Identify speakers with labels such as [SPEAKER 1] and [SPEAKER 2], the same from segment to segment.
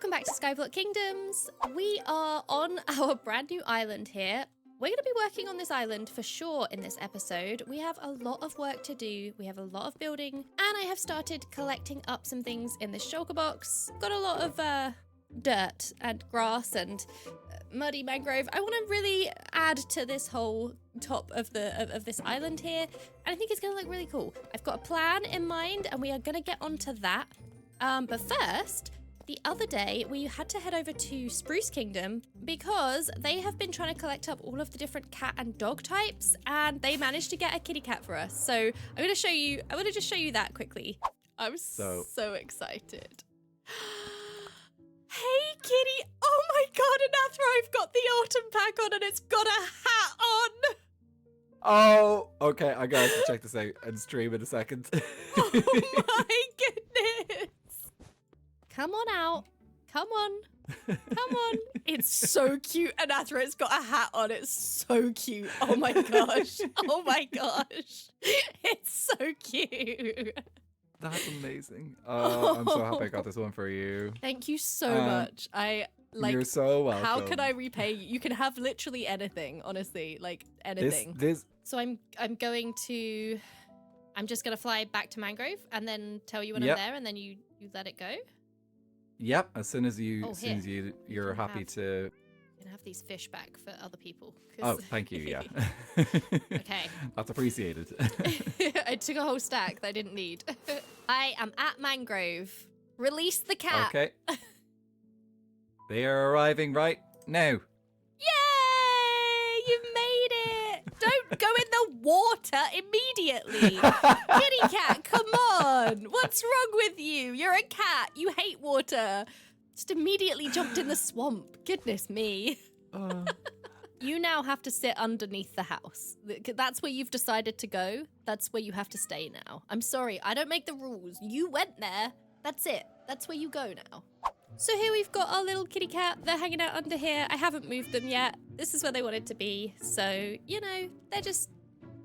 [SPEAKER 1] Welcome back to Skyblock Kingdoms. We are on our brand new island here. We're going to be working on this island for sure in this episode. We have a lot of work to do. We have a lot of building, and I have started collecting up some things in this shulker box. Got a lot of dirt and grass and muddy mangrove. I want to really add to this whole top of this island here, and I think it's going to look really cool. I've got a plan in mind, and we are going to get onto that. But first, the other day, we had to head over to Spruce Kingdom because they have been trying to collect up all of the different cat and dog types, and they managed to get a kitty cat for us. So I'm going to show you, I want to just show you that quickly. I'm so excited. Hey, kitty. Oh my God, Anathra, I've got the autumn pack on and it's got a hat on.
[SPEAKER 2] Oh, okay. I got to check this out and stream in a second.
[SPEAKER 1] Oh my goodness. Come on out. Come on. Come on. It's so cute. Anathra, it's got a hat on. It's so cute. Oh my gosh. Oh my gosh. It's so cute.
[SPEAKER 2] That's amazing. I'm so happy I got this one for you.
[SPEAKER 1] Thank you so much.
[SPEAKER 2] You're so welcome.
[SPEAKER 1] How can I repay you? You can have literally anything, honestly. Like anything. So I'm just gonna fly back to Mangrove and then tell you when I'm there, and then you let it go.
[SPEAKER 2] Yep, as soon as you're happy to.
[SPEAKER 1] You can have these fish back for other people.
[SPEAKER 2] Oh, thank you. Yeah.
[SPEAKER 1] Okay.
[SPEAKER 2] That's appreciated.
[SPEAKER 1] I took a whole stack that I didn't need. I am at Mangrove. Release the cat.
[SPEAKER 2] Okay. They are arriving right now.
[SPEAKER 1] Yay! You made it! Don't go in the water immediately. Kitty cat, come on. What's wrong with you? You're a cat. You hate water. Just immediately jumped in the swamp. Goodness me. You now have to sit underneath the house. That's where you've decided to go. That's where you have to stay now. I'm sorry, I don't make the rules. You went there. That's it. That's where you go now. So here we've got our little kitty cat. They're hanging out under here. I haven't moved them yet. This is where they wanted to be. So, you know, they're just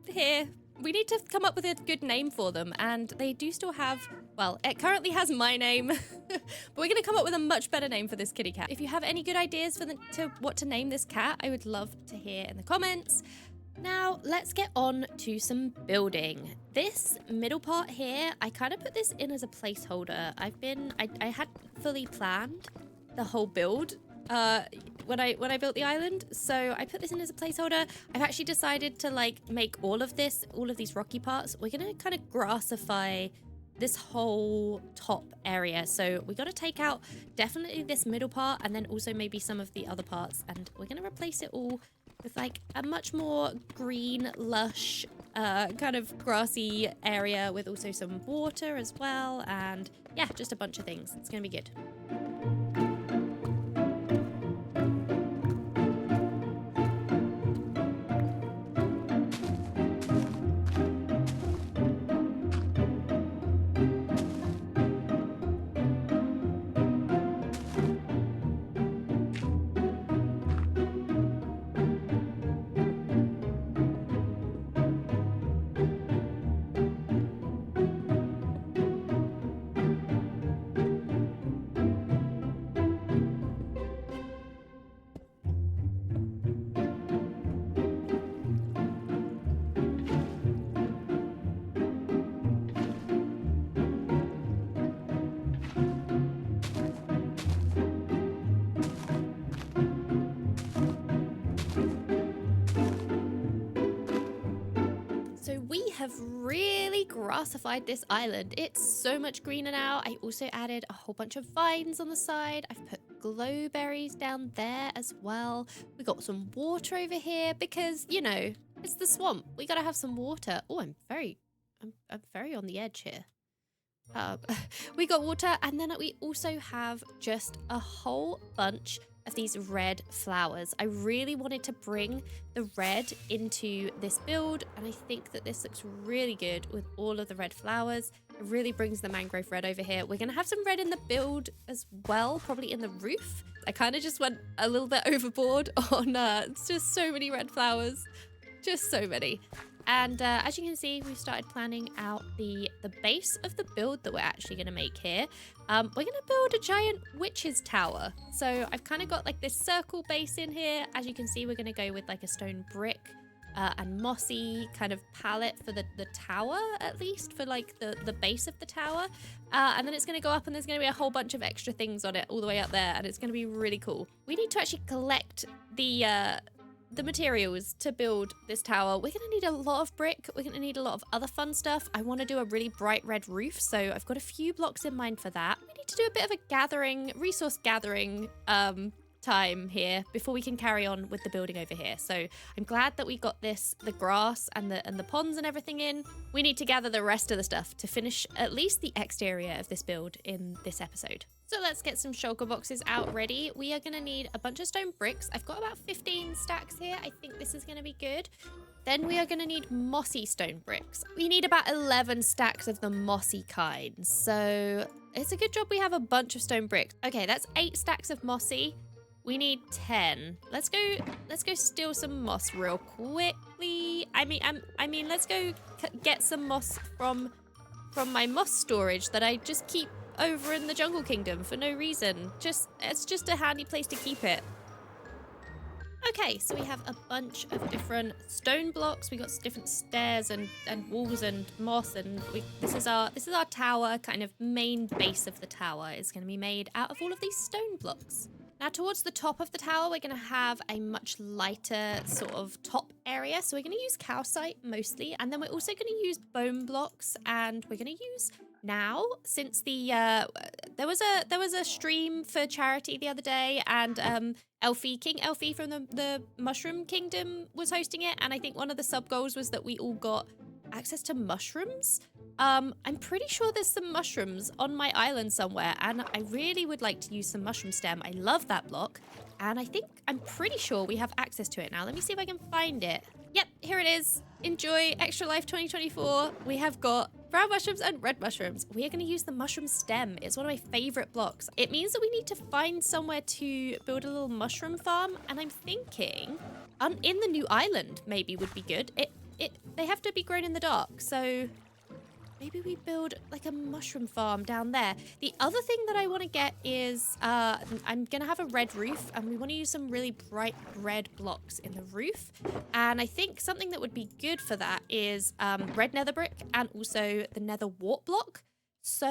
[SPEAKER 1] here. We need to come up with a good name for them. And they do still have, well, it currently has my name. But we're going to come up with a much better name for this kitty cat. If you have any good ideas for what to name this cat, I would love to hear in the comments. Now, let's get on to some building. This middle part here, I kind of put this in as a placeholder. I had fully planned the whole build when I built the island. So I put this in as a placeholder. I've actually decided to make all of these rocky parts. We're going to kind of grassify this whole top area. So we got to take out definitely this middle part and then also maybe some of the other parts. And we're going to replace it all with a much more green, lush, kind of grassy area with also some water as well. And yeah, just a bunch of things. It's going to be good. Have really grassified this island. It's so much greener now. I also added a whole bunch of vines on the side. I've put glowberries down there as well. We got some water over here because, you know, it's the swamp. We gotta have some water. Oh, I'm very on the edge here. We got water, and then we also have just a whole bunch of these red flowers. I really wanted to bring the red into this build, and I think that this looks really good with all of the red flowers. It really brings the mangrove red over here. We're gonna have some red in the build as well, probably in the roof. I kind of just went a little bit overboard on it's just so many red flowers, just so many. And as you can see, we've started planning out the base of the build that we're actually going to make here. We're going to build a giant witch's tower. So I've kind of got like this circle base in here. As you can see, we're going to go with like a stone brick and mossy kind of palette for the tower, at least for like the base of the tower. And then it's going to go up and there's going to be a whole bunch of extra things on it all the way up there. And it's going to be really cool. We need to actually collect the materials to build this tower. We're going to need a lot of brick. We're going to need a lot of other fun stuff. I want to do a really bright red roof, so I've got a few blocks in mind for that. We need to do a bit of a resource gathering time here before we can carry on with the building over here. So I'm glad that we got the grass and the ponds and everything in. We need to gather the rest of the stuff to finish at least the exterior of this build in this episode. So let's get some shulker boxes out ready. We are going to need a bunch of stone bricks. I've got about 15 stacks here. I think this is going to be good. Then we are going to need mossy stone bricks. We need about 11 stacks of the mossy kind. So it's a good job we have a bunch of stone bricks. Okay, that's 8 stacks of mossy. We need 10. Let's go steal some moss real quickly. I mean, let's go get some moss from my moss storage that I just keep over in the Jungle Kingdom for no reason. It's just a handy place to keep it. Okay, so we have a bunch of different stone blocks. We got different stairs and walls and moss, and this is our tower. Kind of main base of the tower is going to be made out of all of these stone blocks. Now, towards the top of the tower, we're going to have a much lighter sort of top area. So we're going to use calcite mostly, and then we're also going to use bone blocks, and we're going to use now, since there was a stream for charity the other day, and King Elfie from the Mushroom Kingdom was hosting it, and I think one of the sub goals was that we all got access to mushrooms. I'm pretty sure there's some mushrooms on my island somewhere, and I really would like to use some mushroom stem. I love that block, and I'm pretty sure we have access to it now. Let me see if I can find it. Yep, here it is. Enjoy Extra Life 2024. We have got brown mushrooms and red mushrooms. We are going to use the mushroom stem. It's one of my favorite blocks. It means that we need to find somewhere to build a little mushroom farm, and I'm thinking in the new island maybe would be good. They have to be grown in the dark, so maybe we build like a mushroom farm down there. The other thing that I want to get is I'm going to have a red roof, and we want to use some really bright red blocks in the roof. And I think something that would be good for that is red nether brick and also the nether wart block. So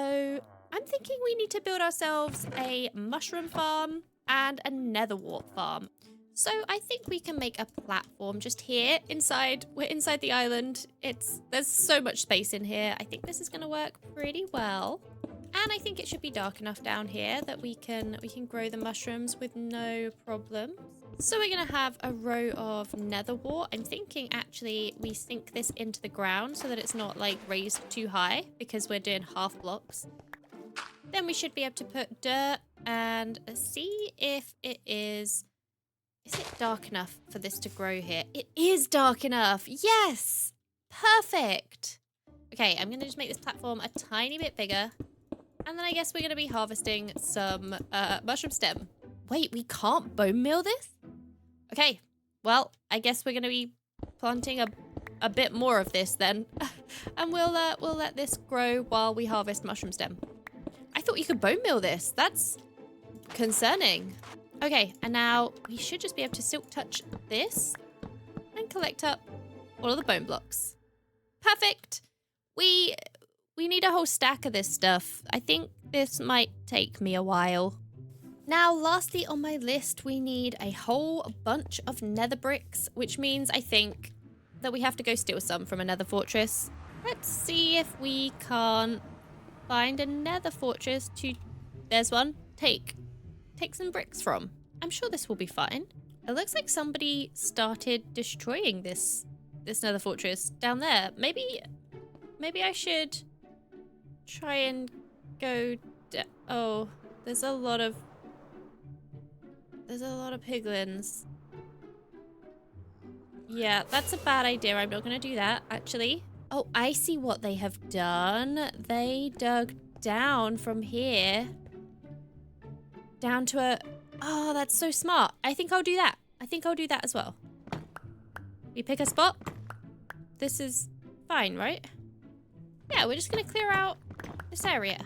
[SPEAKER 1] I'm thinking we need to build ourselves a mushroom farm and a nether wart farm. So I think we can make a platform just here inside. We're inside the island. There's so much space in here. I think this is going to work pretty well. And I think it should be dark enough down here that we can grow the mushrooms with no problem. So we're going to have a row of nether wart. I'm thinking actually we sink this into the ground so that it's not like raised too high, because we're doing half blocks. Then we should be able to put dirt and see if it is... Is it dark enough for this to grow here? It is dark enough. Yes. Perfect. Okay, I'm going to just make this platform a tiny bit bigger. And then I guess we're going to be harvesting some mushroom stem. Wait, we can't bone meal this? Okay, well, I guess we're going to be planting a bit more of this then. And we'll let this grow while we harvest mushroom stem. I thought you could bone meal this. That's concerning. Okay, and now we should just be able to silk touch this and collect up all of the bone blocks. Perfect. We need a whole stack of this stuff. I think this might take me a while. Now, lastly on my list, we need a whole bunch of nether bricks, which means I think that we have to go steal some from a nether fortress. Let's see if we can't find a nether fortress to... There's one. Take some bricks from. I'm sure this will be fine. It looks like somebody started destroying this nether fortress down there. Maybe I should try and go... Oh, there's a lot of piglins. Yeah, that's a bad idea. I'm not going to do that, actually. Oh, I see what they have done. They dug down from here down to a... Oh, that's so smart. I think I'll do that. I think I'll do that as well. We pick a spot. this is fine, right? Yeah, we're just gonna clear out this area.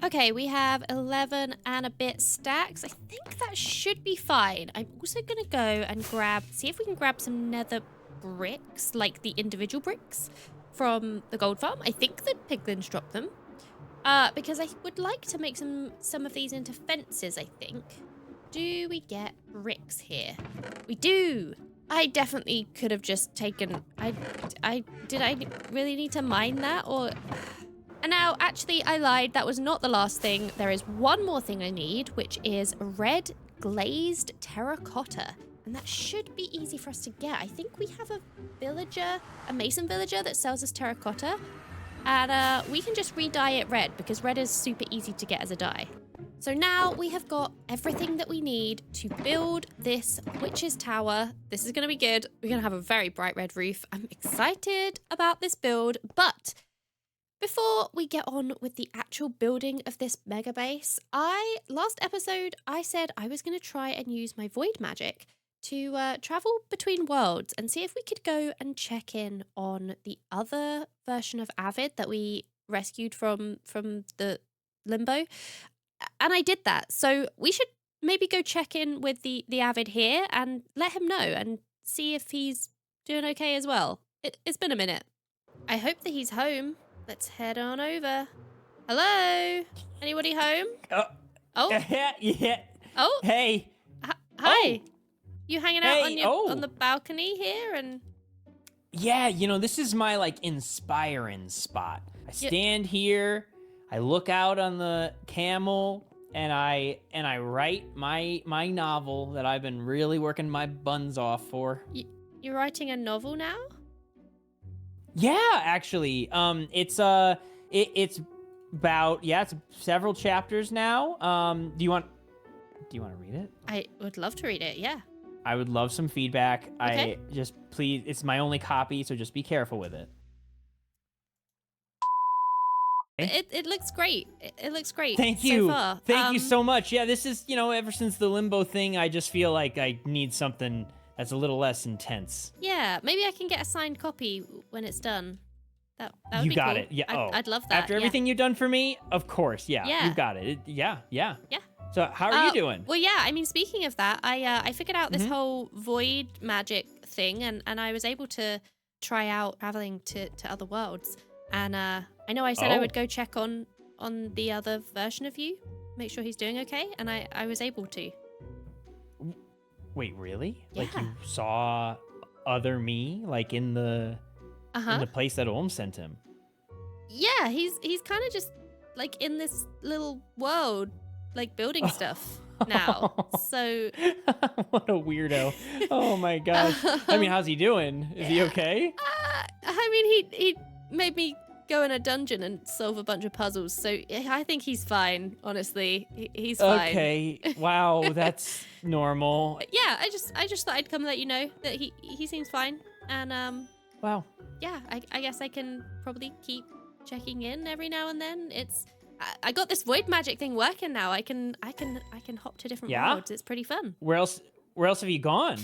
[SPEAKER 1] Okay, we have 11 and a bit stacks. I think that should be fine. I'm also gonna go and see if we can grab some nether bricks, like the individual bricks from the gold farm. I think the piglins dropped them. Because I would like to make some of these into fences, I think. Do we get bricks here? We do! I definitely could have just taken... Did I really need to mine that, or... And now, actually, I lied. That was not the last thing. There is one more thing I need, which is red glazed terracotta. And that should be easy for us to get. I think we have a mason villager that sells us terracotta. And we can just re-dye it red because red is super easy to get as a dye. So now we have got everything that we need to build this witch's tower. This is going to be good. We're going to have a very bright red roof. I'm excited about this build, but before we get on with the actual building of this mega base, last episode I said I was going to try and use my void magic to travel between worlds and see if we could go and check in on the other version of Avid that we rescued from the limbo. And I did that. So we should maybe go check in with the Avid here and let him know and see if he's doing okay as well. It's been a minute. I hope that he's home. Let's head on over. Hello? Anybody home? Oh.
[SPEAKER 3] Yeah.
[SPEAKER 1] Oh.
[SPEAKER 3] Hey.
[SPEAKER 1] Hi.
[SPEAKER 3] Oh.
[SPEAKER 1] You hanging out on the balcony here and...
[SPEAKER 3] Yeah, this is my inspiring spot. I stand here, I look out on the camel, and I write my novel that I've been really working my buns off for.
[SPEAKER 1] You're writing a novel now?
[SPEAKER 3] Yeah, actually. It's several chapters now. Do you want to read it?
[SPEAKER 1] I would love to read it, yeah.
[SPEAKER 3] I would love some feedback.
[SPEAKER 1] Okay.
[SPEAKER 3] Please, it's my only copy, so just be careful with it.
[SPEAKER 1] It looks great. It looks great.
[SPEAKER 3] Thank you.
[SPEAKER 1] So far.
[SPEAKER 3] Thank you so much. Yeah, this is, ever since the limbo thing, I just feel like I need something that's a little less intense.
[SPEAKER 1] Yeah, maybe I can get a signed copy when it's done. That would be
[SPEAKER 3] You got
[SPEAKER 1] cool.
[SPEAKER 3] it. Yeah.
[SPEAKER 1] I'd love that.
[SPEAKER 3] After everything you've done for me, of course. Yeah.
[SPEAKER 1] Yeah.
[SPEAKER 3] You got it. Yeah.
[SPEAKER 1] Yeah.
[SPEAKER 3] So how are you doing?
[SPEAKER 1] Well, yeah, I mean, speaking of that, I figured out this whole void magic thing, and I was able to try out traveling to other worlds. And I know I said I would go check on the other version of you, make sure he's doing okay, and I was able to.
[SPEAKER 3] Wait, really?
[SPEAKER 1] Yeah.
[SPEAKER 3] Like you saw other me, like in the place that Olm sent him?
[SPEAKER 1] Yeah, he's kind of just like in this little world, like building stuff now. So
[SPEAKER 3] what a weirdo. Oh my gosh. I mean, how's he doing? Is he okay?
[SPEAKER 1] I mean, he made me go in a dungeon and solve a bunch of puzzles. So I think he's fine, honestly. He's fine.
[SPEAKER 3] Okay. Wow, that's normal.
[SPEAKER 1] Yeah, I just thought I'd come let you know that he seems fine. And
[SPEAKER 3] Wow.
[SPEAKER 1] yeah, I guess I can probably keep checking in every now and then. I got this void magic thing working now. I can hop to different worlds. It's pretty fun.
[SPEAKER 3] Where else have you gone?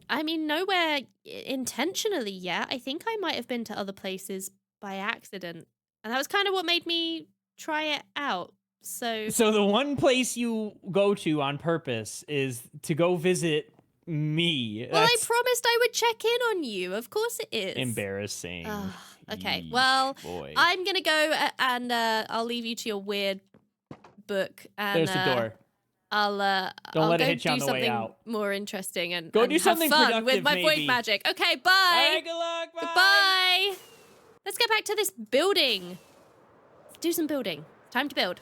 [SPEAKER 1] I mean, nowhere intentionally yet. I think I might have been to other places by accident. And that was kind of what made me try it out. So
[SPEAKER 3] the one place you go to on purpose is to go visit me.
[SPEAKER 1] Well, I promised I would check in on you. Of course it is.
[SPEAKER 3] Embarrassing.
[SPEAKER 1] Okay,
[SPEAKER 3] Yeesh,
[SPEAKER 1] well,
[SPEAKER 3] boy.
[SPEAKER 1] I'm going to go and I'll leave you to your weird book. And,
[SPEAKER 3] There's the door.
[SPEAKER 1] I'll
[SPEAKER 3] let
[SPEAKER 1] go
[SPEAKER 3] it hit you on
[SPEAKER 1] do
[SPEAKER 3] the way
[SPEAKER 1] something
[SPEAKER 3] out.
[SPEAKER 1] more interesting and
[SPEAKER 3] Go
[SPEAKER 1] and
[SPEAKER 3] do
[SPEAKER 1] have
[SPEAKER 3] something
[SPEAKER 1] fun
[SPEAKER 3] productive,
[SPEAKER 1] with my
[SPEAKER 3] maybe.
[SPEAKER 1] void magic. Okay, bye.
[SPEAKER 3] All right, good luck. Bye.
[SPEAKER 1] Goodbye. Let's get back to this building. Let's do some building. Time to build.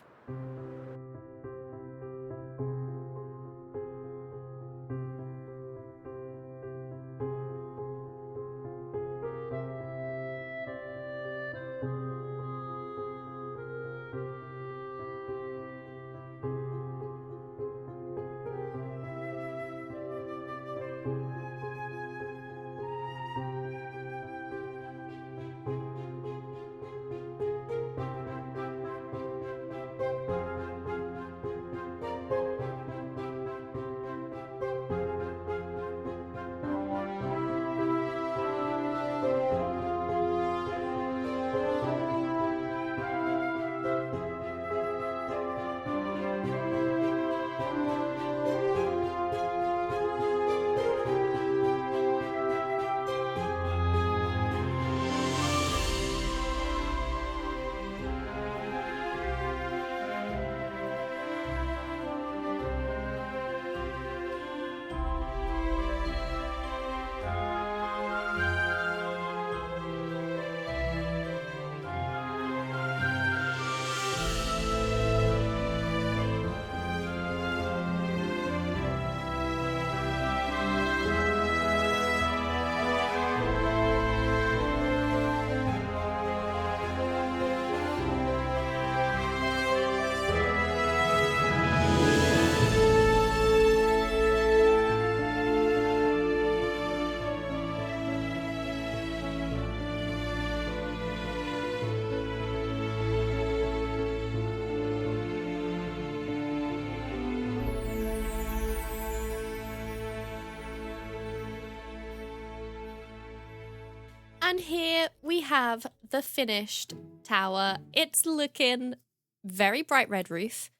[SPEAKER 1] And here we have the finished tower. It's looking very bright red roof.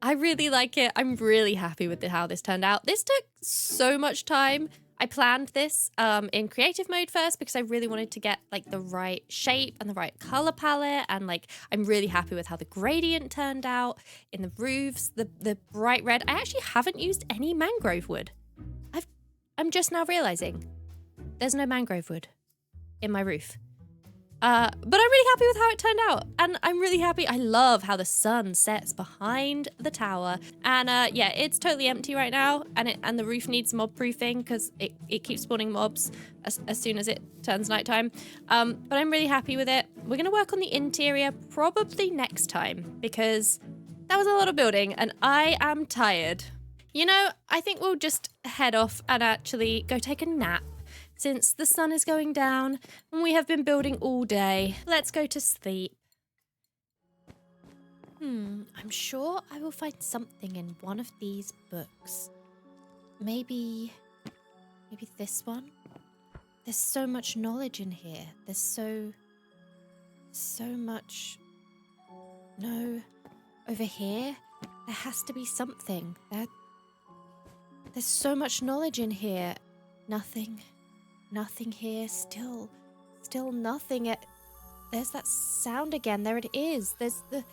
[SPEAKER 1] I really like it. I'm really happy with how this turned out. This took so much time. I planned this in creative mode first because I really wanted to get like the right shape and the right color palette, and like I'm really happy with how the gradient turned out in the roofs, the bright red. I actually haven't used any mangrove wood. I'm just now realizing there's no mangrove wood in my roof. But I'm really happy with how it turned out. And I'm really happy. I love how the sun sets behind the tower. And yeah, it's totally empty right now. And the roof needs mob proofing because it keeps spawning mobs as soon as it turns nighttime. But I'm really happy with it. We're going to work on the interior probably next time because that was a lot of building and I am tired. You know, I think we'll just head off and actually go take a nap. Since the sun is going down and we have been building all day, let's go to sleep. I'm sure I will find something in one of these books. Maybe this one? There's so much knowledge in here. There's so much... No, over here, there has to be something. There's so much knowledge in here. Nothing here, still nothing. There's that sound again. There it is. There's the...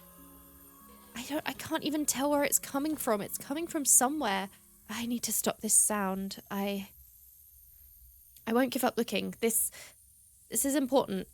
[SPEAKER 1] I can't even tell where it's coming from. It's coming from somewhere. I need to stop this sound. I won't give up looking. This is important.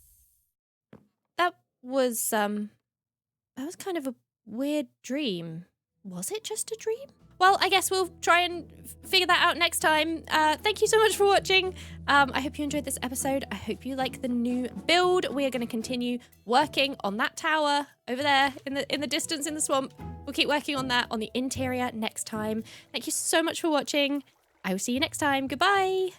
[SPEAKER 1] That was kind of a weird dream. Was it just a dream? Well, I guess we'll try and figure that out next time. Thank you so much for watching. I hope you enjoyed this episode. I hope you like the new build. We are going to continue working on that tower over there in the distance in the swamp. We'll keep working on that on the interior next time. Thank you so much for watching. I will see you next time. Goodbye.